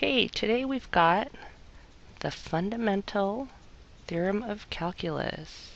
Okay, today we've got the fundamental theorem of calculus.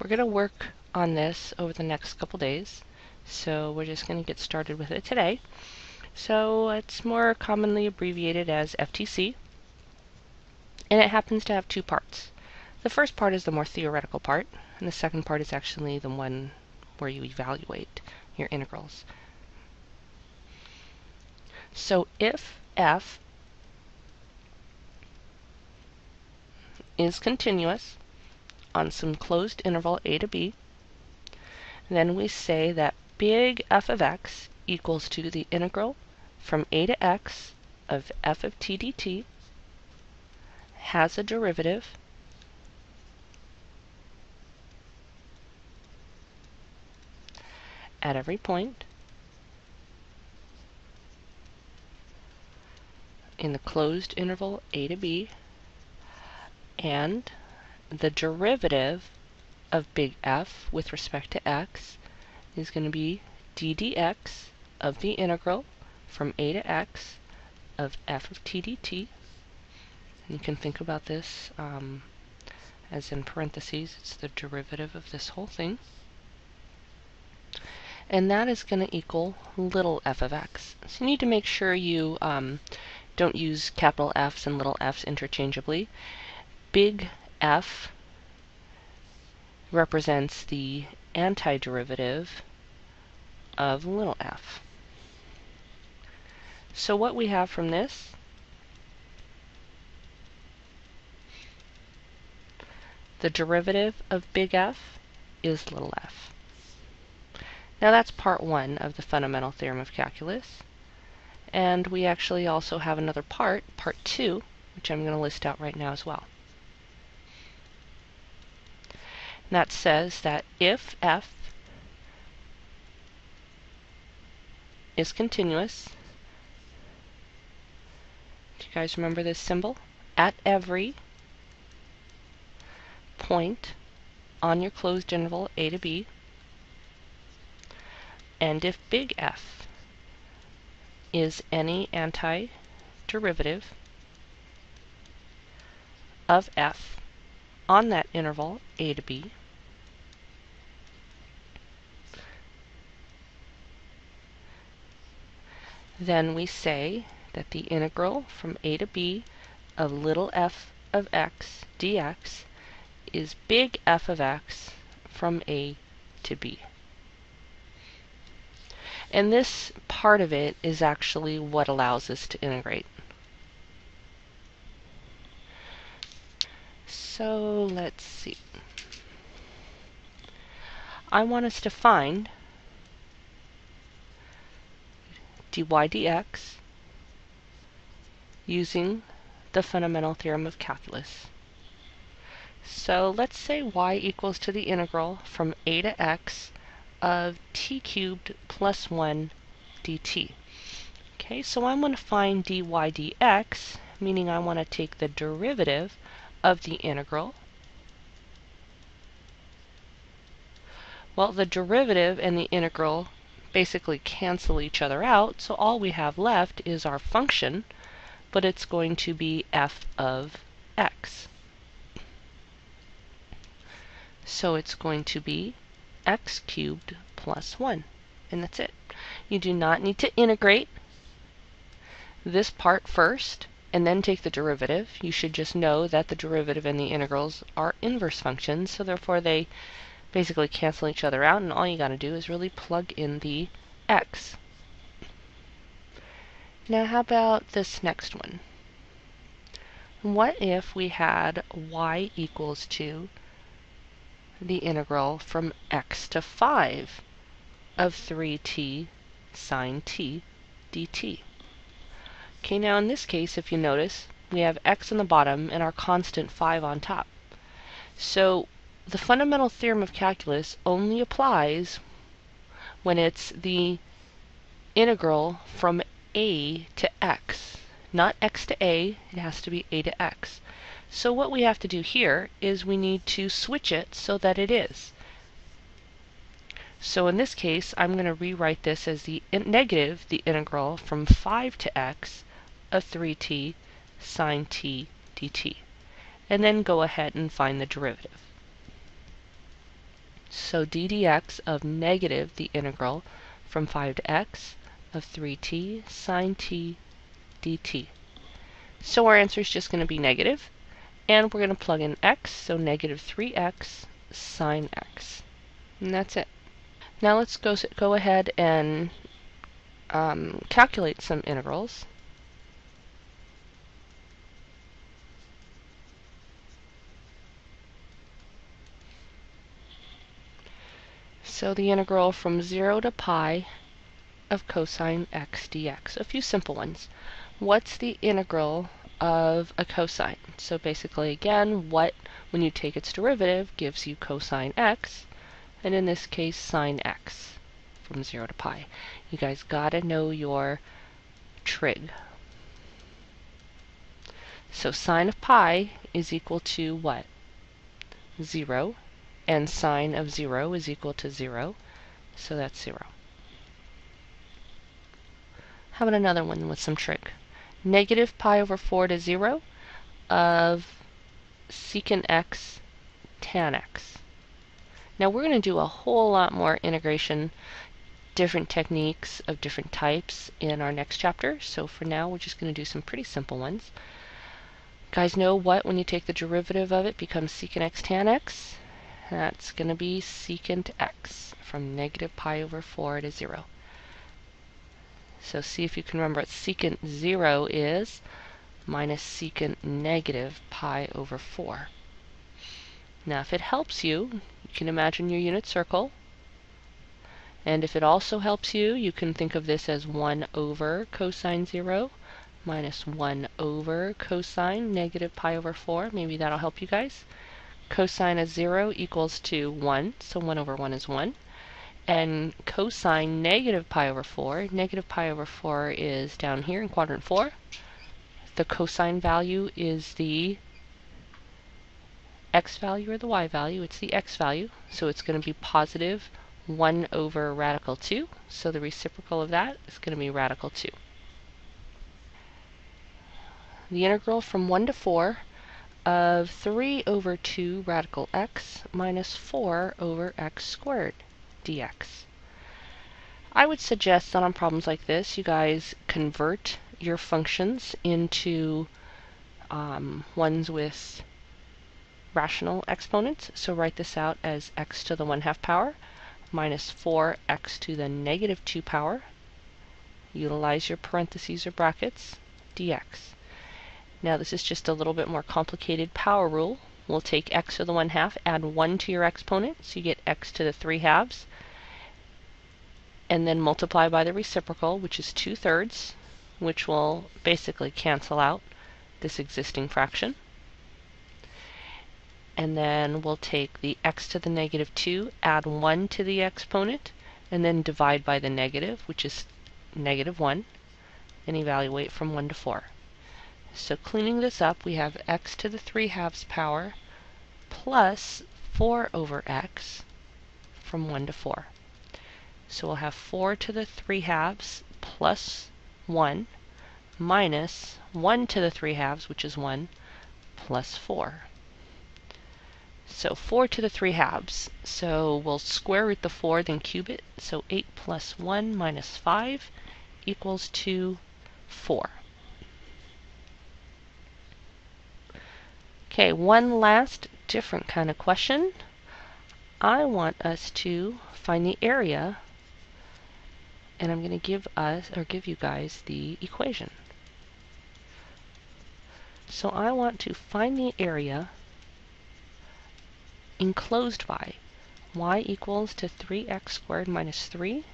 We're going to work on this over the next couple days, so we're just going to get started with it today. So it's more commonly abbreviated as FTC, and it happens to have two parts. The first part is the more theoretical part, and the second part is actually the one where you evaluate your integrals. So if f is continuous on some closed interval a to b, then we say that big F of x equals to the integral from a to x of f of t dt has a derivative at every point in the closed interval a to b, and the derivative of big F with respect to x is going to be d dx of the integral from a to x of f of t dt. And you can think about this as in parentheses, it's the derivative of this whole thing. And that is going to equal little f of x. So you need to make sure you don't use capital F's and little f's interchangeably. Big F represents the antiderivative of little f. So what we have from this the derivative of big F is little f. Now that's part one of the fundamental theorem of calculus. And we actually also have another part, part two, which I'm going to list out right now as well. And that says that if f is continuous, do you guys remember this symbol? At every point on your closed interval a to b, and if big F is any antiderivative of f on that interval a to b, then we say that the integral from a to b of little f of x dx is big F of x from a to b. And this part of it is actually what allows us to integrate. So let's see. I want us to find dy dx using the fundamental theorem of calculus. So let's say y equals to the integral from a to x of t cubed plus 1 dt. Okay, so I want to find dy dx, meaning I want to take the derivative of the integral. Well, the derivative and the integral basically cancel each other out, so all we have left is our function, but it's going to be f of x. So it's going to be x cubed plus 1, and that's it. You do not need to integrate this part first and then take the derivative. You should just know that the derivative and the integrals are inverse functions, so therefore they basically cancel each other out, and all you got to do is really plug in the x. Now how about this next one? What if we had y equals to the integral from x to 5 of 3t sine t dt? Okay, now in this case, if you notice, we have x on the bottom and our constant 5 on top. So the fundamental theorem of calculus only applies when it's the integral from a to x. Not x to a, it has to be a to x. So what we have to do here is we need to switch it so that it is. So in this case, I'm going to rewrite this as the integral from 5 to x of 3t sine t dt. And then go ahead and find the derivative. So d dx of negative the integral from 5 to x of 3t sine t dt. So our answer is just going to be negative, and we're going to plug in x, so negative 3x sine x. And that's it. Now let's go ahead and calculate some integrals. So the integral from 0 to pi of cosine x dx. A few simple ones. What's the integral of a cosine? So basically, again, what, when you take its derivative, gives you cosine x, and in this case, sine x from 0 to pi. You guys gotta know your trig. So sine of pi is equal to what? 0, and sine of 0 is equal to 0, so that's 0. How about another one with some trig? Negative pi over 4 to 0 of secant x tan x. Now we're going to do a whole lot more integration, different techniques of different types in our next chapter. So for now, we're just going to do some pretty simple ones. Guys know what, when you take the derivative of it, becomes secant x tan x? That's going to be secant x from negative pi over 4 to 0. So see if you can remember what secant 0 is, minus secant negative pi over 4. Now if it helps you, you can imagine your unit circle. And if it also helps you, you can think of this as 1 over cosine 0 minus 1 over cosine negative pi over 4. Maybe that'll help you guys. Cosine of 0 equals to 1, so 1 over 1 is 1. And cosine negative pi over 4 is down here in quadrant 4. The cosine value is the x value or the y value. It's the x value, so it's going to be positive 1 over radical 2. So the reciprocal of that is going to be radical 2. The integral from 1 to 4 of 3 over 2 radical x minus 4 over x squared dx. I would suggest that on problems like this, you guys convert your functions into ones with rational exponents. So write this out as x to the 1/2 power minus 4x to the negative 2 power. Utilize your parentheses or brackets, dx. Now this is just a little bit more complicated power rule. We'll take x to the 1/2, add 1 to your exponent, so you get x to the 3/2, and then multiply by the reciprocal, which is 2/3, which will basically cancel out this existing fraction. And then we'll take the x to the negative 2, add 1 to the exponent, and then divide by the negative, which is negative 1, and evaluate from 1 to 4. So cleaning this up, we have x to the 3/2 power plus 4 over x from 1 to 4. So we'll have 4 to the 3/2 plus 1 minus 1 to the 3/2, which is 1, plus 4. So 4 to the 3/2. So we'll square root the 4, then cube it. So 8 plus 1 minus 5 equals to 4. Okay, one last different kind of question. I want us to find the area, and I'm going to give you guys the equation. So I want to find the area enclosed by y equals to 3x squared minus 3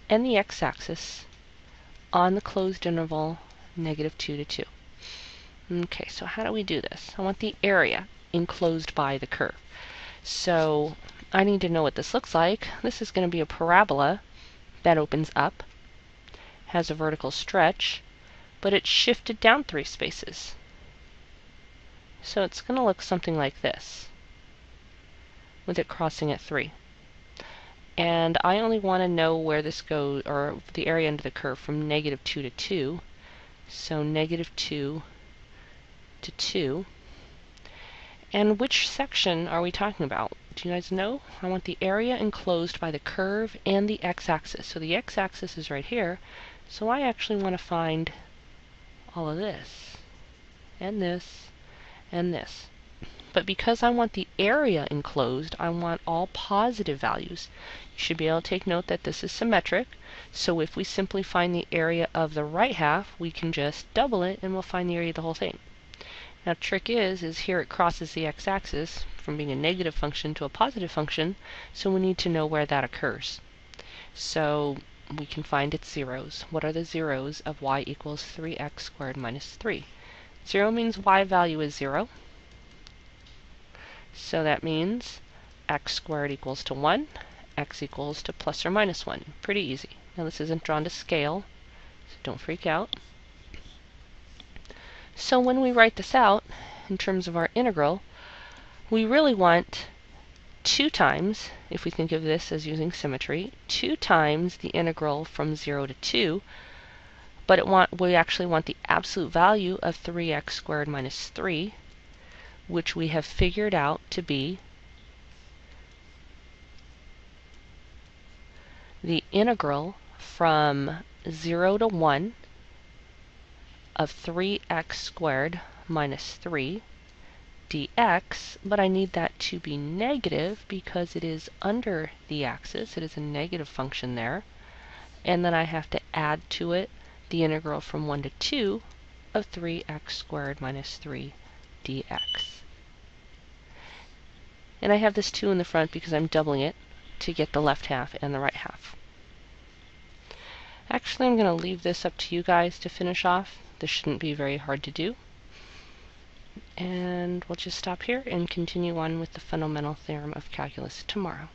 and the x-axis on the closed interval negative 2 to 2. Okay, so how do we do this? I want the area enclosed by the curve. So I need to know what this looks like. This is going to be a parabola that opens up, has a vertical stretch, but it's shifted down 3 spaces. So it's going to look something like this, with it crossing at 3. And I only want to know where this goes, or the area under the curve, from -2 to 2. So -2 to 2. And which section are we talking about? Do you guys know? I want the area enclosed by the curve and the x-axis. So the x-axis is right here. So I actually want to find all of this, and this, and this. But because I want the area enclosed, I want all positive values. You should be able to take note that this is symmetric. So if we simply find the area of the right half, we can just double it and we'll find the area of the whole thing. Now, trick is here it crosses the x-axis from being a negative function to a positive function, so we need to know where that occurs. So we can find its zeros. What are the zeros of y equals 3x squared minus 3? 0 means y value is 0. So that means x squared equals to 1, x equals to plus or minus 1. Pretty easy. Now this isn't drawn to scale, so don't freak out. So when we write this out, in terms of our integral, we really want 2 times, if we think of this as using symmetry, 2 times the integral from 0 to 2, but we actually want the absolute value of 3x squared minus 3, which we have figured out to be the integral from 0 to 1 of 3x squared minus 3 dx, but I need that to be negative because it is under the axis. It is a negative function there. And then I have to add to it the integral from 1 to 2 of 3x squared minus 3 dx. And I have this 2 in the front because I'm doubling it to get the left half and the right half. Actually, I'm going to leave this up to you guys to finish off. This shouldn't be very hard to do. And we'll just stop here and continue on with the fundamental theorem of calculus tomorrow.